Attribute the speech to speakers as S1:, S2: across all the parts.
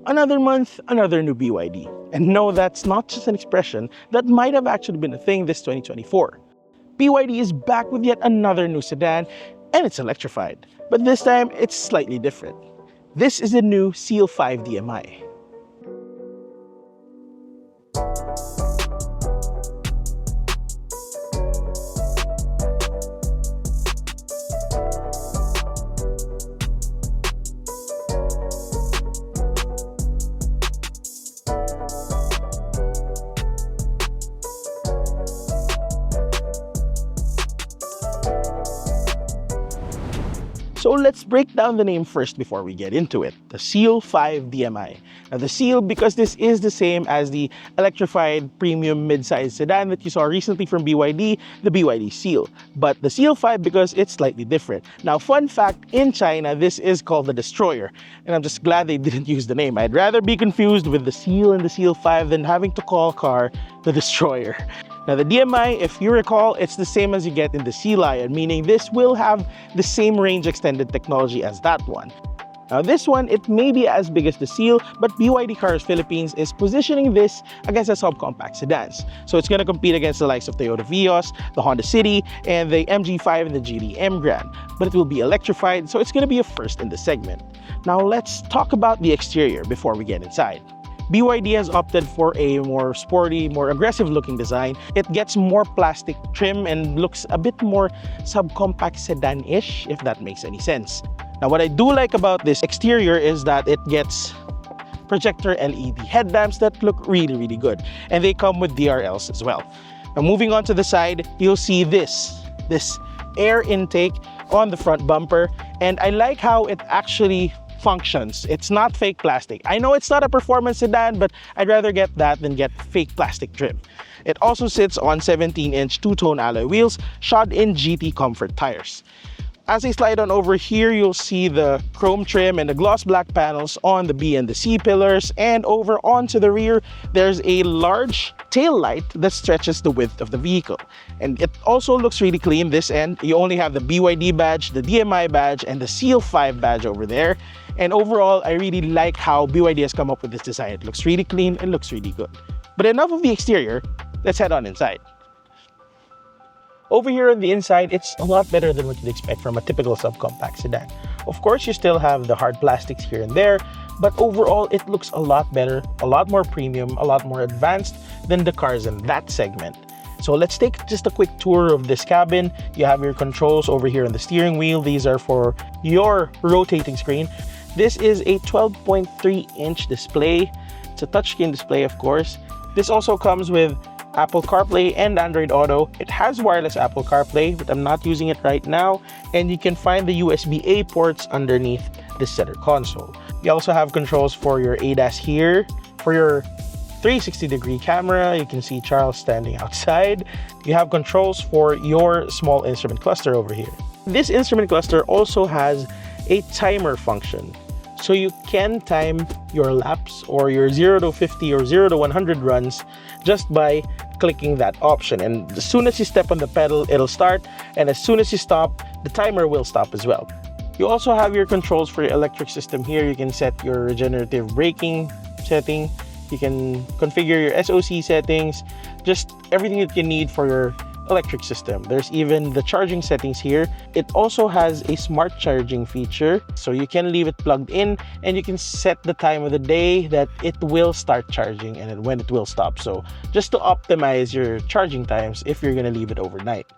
S1: Another month, another new BYD. And no, that's not just an expression, that might have actually been a thing this 2024. BYD is back with yet another new sedan, and it's electrified. But this time, it's slightly different. This is the new Seal 5 DMI. So let's break down the name first before we get into it. The Seal 5 DMI. Now the Seal, because this is the same as the electrified premium mid-size sedan that you saw recently from BYD, the BYD Seal. But the Seal 5 because it's slightly different. Now fun fact, in China, this is called the Destroyer. And I'm just glad they didn't use the name. I'd rather be confused with the Seal and the Seal 5 than having to call a car the Destroyer. Now the DMI, if you recall, it's the same as you get in the Sea Lion, meaning this will have the same range extended technology as that one. Now this one, it may be as big as the Seal, but BYD Cars Philippines is positioning this against the subcompact sedans. So it's going to compete against the likes of Toyota Vios, the Honda City, and the MG5 and the GD Grand. But it will be electrified, so it's going to be a first in the segment. Now let's talk about the exterior before we get inside. BYD has opted for a more sporty, more aggressive looking design. It gets more plastic trim and looks a bit more subcompact sedan-ish, if that makes any sense. Now what I do like about this exterior is that it gets projector LED headlamps that look really good. And they come with DRLs as well. Now moving on to the side, you'll see this air intake on the front bumper. And I like how it actually functions. It's not fake plastic. I know it's not a performance sedan, but I'd rather get that than get fake plastic trim. It also sits on 17-inch two-tone alloy wheels shod in GT Comfort tires. As I slide on over here, you'll see the chrome trim and the gloss black panels on the B and the C pillars, and over onto the rear, there's a large tail light that stretches the width of the vehicle. And it also looks really clean this end. You only have the BYD badge, the DMI badge, and the Seal 5 badge over there. And overall, I really like how BYD has come up with this design. It looks really clean and looks really good. But enough of the exterior, let's head on inside. Over here on the inside, it's a lot better than what you'd expect from a typical subcompact sedan. Of course, you still have the hard plastics here and there, but overall, it looks a lot better, a lot more premium, a lot more advanced than the cars in that segment. So let's take just a quick tour of this cabin. You have your controls over here on the steering wheel. These are for your rotating screen. This is a 12.3-inch display. It's a touchscreen display, of course. This also comes with Apple CarPlay and Android Auto. It has wireless Apple CarPlay, but I'm not using it right now. And you can find the USB-A ports underneath the center console. You also have controls for your ADAS here. For your 360-degree camera, you can see Charles standing outside. You have controls for your small instrument cluster over here. This instrument cluster also has a timer function. So you can time your laps or your 0 to 50 or 0 to 100 runs just by clicking that option. And as soon as you step on the pedal, it'll start. And as soon as you stop, the timer will stop as well. You also have your controls for your electric system here. You can set your regenerative braking setting. You can configure your SOC settings, just everything that you need for your electric system. There's even the charging settings here. It also has a smart charging feature, so you can leave it plugged in and you can set the time of the day that it will start charging and then when it will stop. So just to optimize your charging times if you're gonna leave it overnight.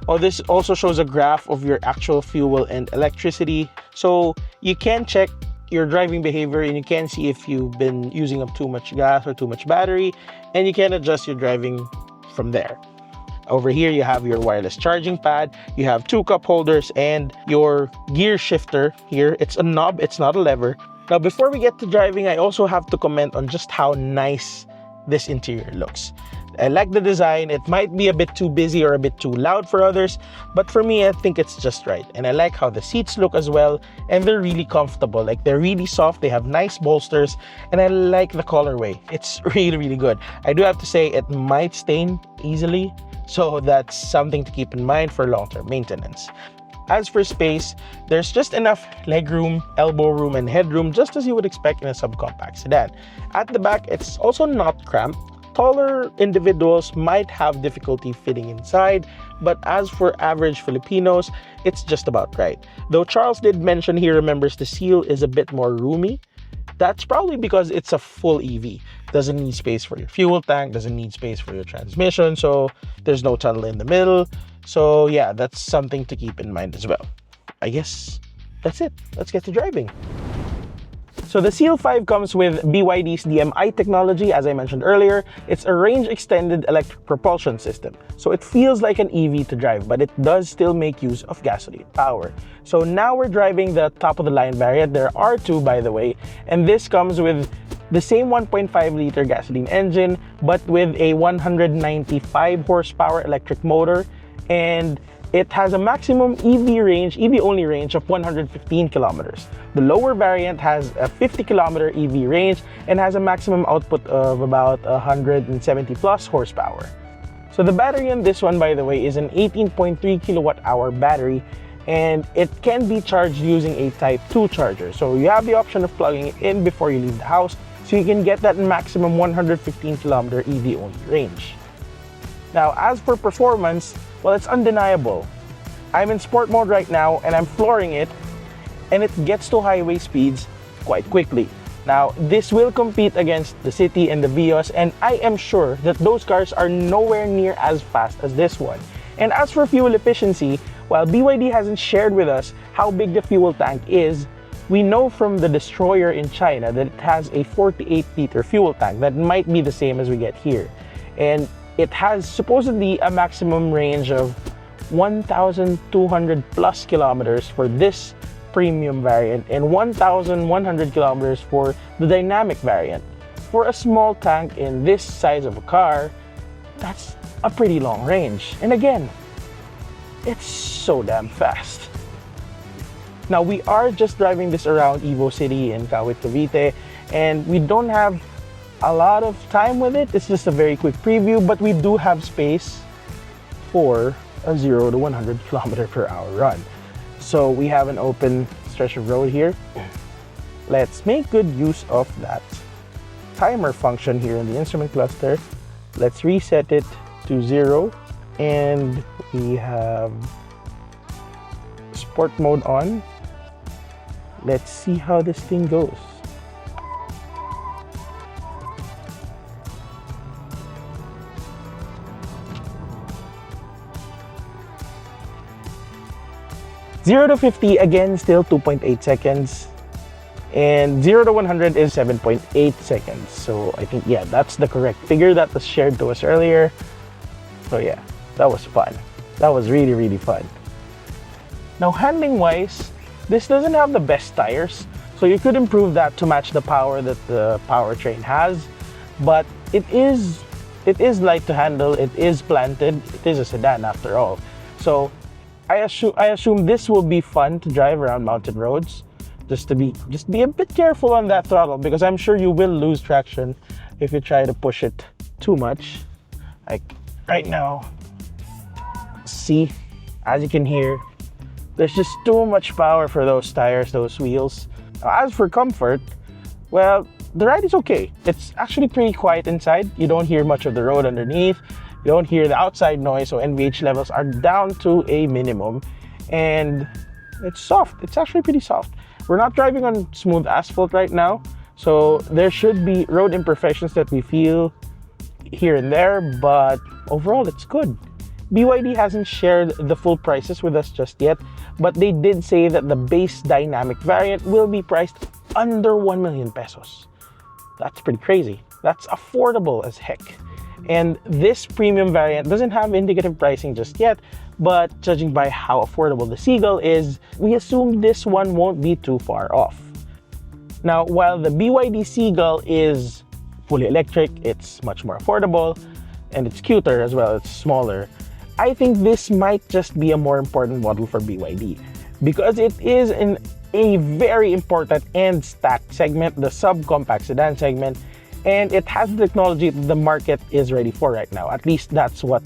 S1: Oh, this also shows a graph of your actual fuel and electricity, so you can check your driving behavior and you can see if you've been using up too much gas or too much battery, and you can adjust your driving from there. Over here, you have your wireless charging pad, you have 2 cup holders, and your gear shifter here. It's a knob, it's not a lever. Now, before we get to driving, I also have to comment on just how nice this interior looks. I like the design. It might be a bit too busy or a bit too loud for others, but for me, I think it's just right. And I like how the seats look as well, and they're really comfortable. Like, they're really soft, they have nice bolsters, and I like the colorway. It's really good. I do have to say it might stain easily, so that's something to keep in mind for long-term maintenance. As for space, there's just enough legroom, elbow room, and headroom just as you would expect in a subcompact sedan. At the back, it's also not cramped. Taller individuals might have difficulty fitting inside, but as for average Filipinos, it's just about right. Though Charles did mention he remembers the Seal is a bit more roomy. That's probably because it's a full EV. Doesn't need space for your fuel tank, doesn't need space for your transmission, so there's no tunnel in the middle. So yeah, that's something to keep in mind as well. I guess that's it. Let's get to driving. So the Seal 5 comes with BYD's DMI technology, as I mentioned earlier. It's a range-extended electric propulsion system. So it feels like an EV to drive, but it does still make use of gasoline power. So now we're driving the top-of-the-line variant. There are two, by the way, and this comes with the same 1.5-liter gasoline engine, but with a 195 horsepower electric motor, and it has a maximum EV-only range of 115 kilometers. The lower variant has a 50-kilometer EV range and has a maximum output of about 170 plus horsepower. So the battery in this one, by the way, is an 18.3 kilowatt-hour battery, and it can be charged using a Type 2 charger. So you have the option of plugging it in before you leave the house, so you can get that maximum 115-kilometer EV-only range. Now, as for performance, well, it's undeniable. I'm in sport mode right now and I'm flooring it, and it gets to highway speeds quite quickly. Now, this will compete against the City and the Vios, and I am sure that those cars are nowhere near as fast as this one. And as for fuel efficiency, while BYD hasn't shared with us how big the fuel tank is, we know from the Destroyer in China that it has a 48-liter fuel tank that might be the same as we get here. And it has supposedly a maximum range of 1,200 plus kilometers for this premium variant and 1,100 kilometers for the dynamic variant. For a small tank in this size of a car, that's a pretty long range. And again, it's so damn fast. Now, we are just driving this around Evo City in Kawit, Cavite, and we don't have a lot of time with it. It's just a very quick preview, but we do have space for a 0 to 100 kilometer per hour run. So we have an open stretch of road here. Let's make good use of that timer function here in the instrument cluster. Let's reset it to 0, and we have sport mode on. Let's see how this thing goes. Zero to 50, again, still 2.8 seconds. And 0 to 100 is 7.8 seconds. So I think, yeah, that's the correct figure that was shared to us earlier. So yeah, that was fun. That was really, really fun. Now, handling-wise, this doesn't have the best tires. So you could improve that to match the power that the powertrain has. But it is light to handle. It is planted. It is a sedan after all. So I assume this will be fun to drive around mountain roads. Just be a bit careful on that throttle, because I'm sure you will lose traction if you try to push it too much. Like right now, see, as you can hear, there's just too much power for those tires, those wheels. Now, as for comfort, well, the ride is okay. It's actually pretty quiet inside. You don't hear much of the road underneath. You don't hear the outside noise, so NVH levels are down to a minimum. And it's soft. It's actually pretty soft. We're not driving on smooth asphalt right now, so there should be road imperfections that we feel here and there, but overall it's good. BYD hasn't shared the full prices with us just yet, but they did say that the base dynamic variant will be priced under 1 million pesos. That's pretty crazy. That's affordable as heck. And this premium variant doesn't have indicative pricing just yet, but judging by how affordable the Seagull is, we assume this one won't be too far off. Now, while the BYD Seagull is fully electric, it's much more affordable, and it's cuter as well, it's smaller, I think this might just be a more important model for BYD, because it is in a very important and stacked segment, the subcompact sedan segment, and it has the technology that the market is ready for right now. At least that's what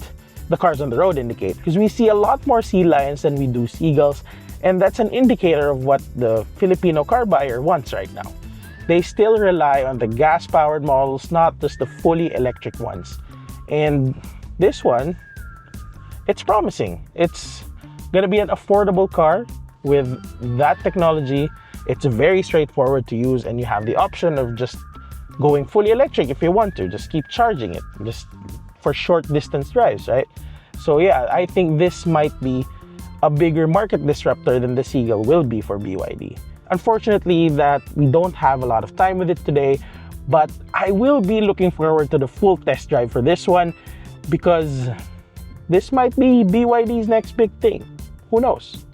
S1: the cars on the road indicate, because we see a lot more sea lions than we do seagulls, and that's an indicator of what the Filipino car buyer wants right now. They still rely on the gas-powered models, not just the fully electric ones. And this one, it's promising. It's gonna be an affordable car with that technology. It's very straightforward to use, and you have the option of just going fully electric if you want to. Just keep charging it, just for short distance drives, right? So yeah, I think this might be a bigger market disruptor than the Seagull will be for BYD. Unfortunately, that we don't have a lot of time with it today, but I will be looking forward to the full test drive for this one, because this might be BYD's next big thing. Who knows?